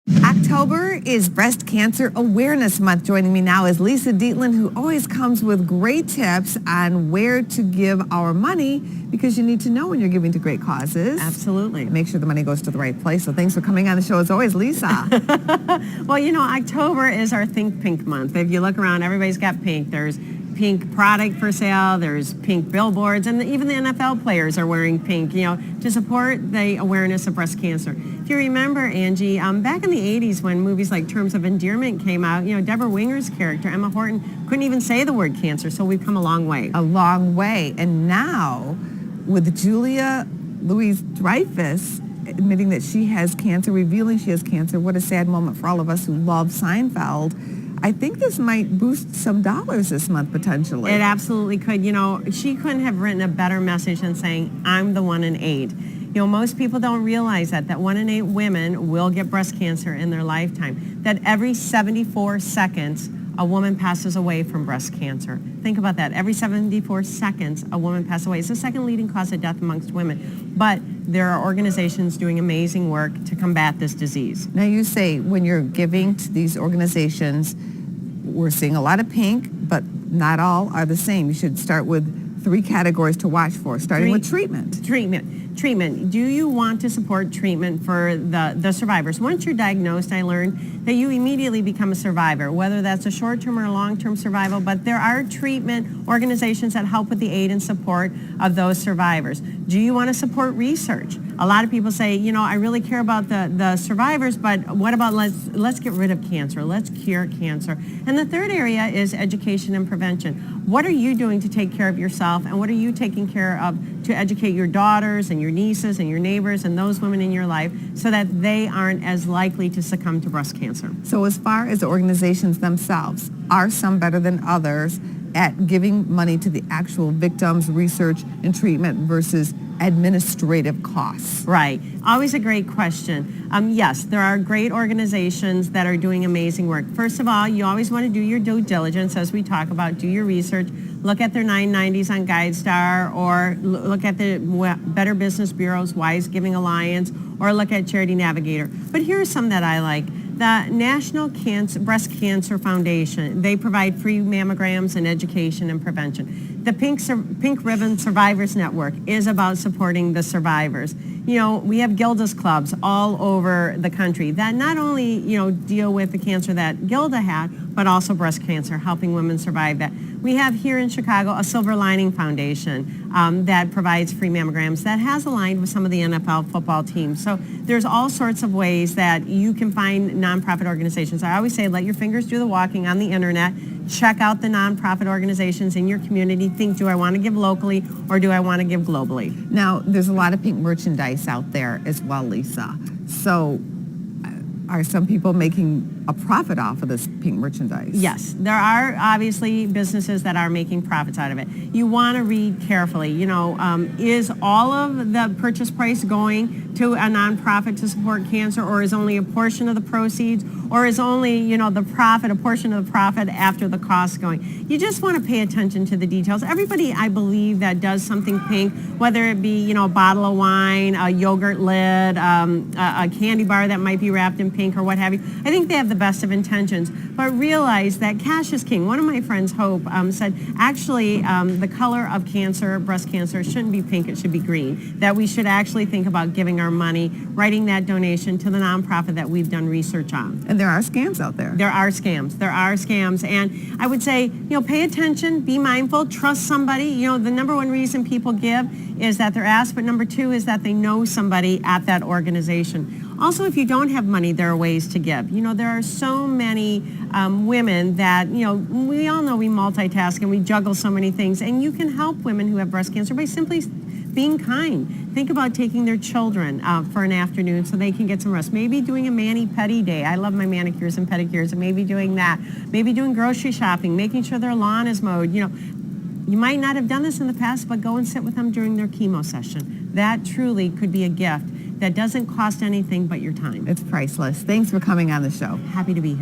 October is Breast Cancer Awareness Month. Joining me now is Lisa Dietlin, who always comes with great tips on where to give our money, because you need to know when you're giving to great causes. Absolutely. Make sure the money goes to the right place. So thanks for coming on the show as always, Lisa. Well, October is our Think Pink month. If you look around, everybody's got pink. There's pink product for sale, there's pink billboards, and even the NFL players are wearing pink, to support the awareness of breast cancer. If you remember, Angie, back in the 80s when movies like Terms of Endearment came out, Deborah Winger's character, Emma Horton, couldn't even say the word cancer, so we've come a long way. A long way. And now, with Julia Louis-Dreyfus admitting that she has cancer, revealing she has cancer, what a sad moment for all of us who love Seinfeld. I think this might boost some dollars this month, potentially. It absolutely could. She couldn't have written a better message than saying, I'm the 1 in 8. Most people don't realize that 1 in 8 women will get breast cancer in their lifetime, that every 74 seconds, a woman passes away from breast cancer. Think about that. Every 74 seconds, a woman passes away. It's the second leading cause of death amongst women. But there are organizations doing amazing work to combat this disease. Now, you say when you're giving to these organizations, we're seeing a lot of pink, but not all are the same. You should start with 3 categories to watch for, starting with treatment. Treatment. Do you want to support treatment for the survivors? Once you're diagnosed, I learned that you immediately become a survivor, whether that's a short-term or a long-term survival, but there are treatment organizations that help with the aid and support of those survivors. Do you want to support research? A lot of people say, I really care about the survivors, but what about let's get rid of cancer, let's cure cancer. And the third area is education and prevention. What are you doing to take care of yourself, and what are you taking care of to educate your daughters and your nieces and your neighbors and those women in your life so that they aren't as likely to succumb to breast cancer? So as far as the organizations themselves, are some better than others at giving money to the actual victims, research, and treatment versus administrative costs? Right. Always a great question. Yes, there are great organizations that are doing amazing work. First of all, you always want to do your due diligence, as we talk about. Do your research. Look at their 990s on GuideStar, or look at the Better Business Bureau's Wise Giving Alliance, or look at Charity Navigator. But here are some that I like. The National Breast Cancer Foundation, they provide free mammograms and education and prevention. The Pink Ribbon Survivors Network is about supporting the survivors. We have Gilda's clubs all over the country that not only, deal with the cancer that Gilda had, but also breast cancer, helping women survive that. We have here in Chicago a Silver Lining Foundation that provides free mammograms that has aligned with some of the NFL football teams. So there's all sorts of ways that you can find nonprofit organizations. I always say, let your fingers do the walking on the internet. Check out the nonprofit organizations in your community. Think, do I want to give locally or do I want to give globally? Now, there's a lot of pink merchandise out there as well, Lisa. So are some people making a profit off of this pink merchandise? Yes, there are obviously businesses that are making profits out of it. You want to read carefully. Is all of the purchase price going to a nonprofit to support cancer, or is only a portion of the proceeds, or is only, the profit, a portion of the profit after the cost going? You just want to pay attention to the details. Everybody, I believe, that does something pink, whether it be, a bottle of wine, a yogurt lid, a candy bar that might be wrapped in pink or what have you, I think they have the best of intentions, but realize that cash is king. One of my friends, Hope, said, actually, the color of cancer, breast cancer, shouldn't be pink, it should be green, that we should actually think about giving our money, writing that donation to the nonprofit that we've done research on. And there are scams out there. There are scams. And I would say, pay attention, be mindful, trust somebody. The number one reason people give is that they're asked, but number 2 is that they know somebody at that organization. Also, if you don't have money, there are ways to give. There are so many women that, we all know we multitask and we juggle so many things. And you can help women who have breast cancer by simply being kind. Think about taking their children for an afternoon so they can get some rest. Maybe doing a mani-pedi day. I love my manicures and pedicures, and maybe doing that. Maybe doing grocery shopping, making sure their lawn is mowed. You might not have done this in the past, but go and sit with them during their chemo session. That truly could be a gift that doesn't cost anything but your time. It's priceless. Thanks for coming on the show. Happy to be here.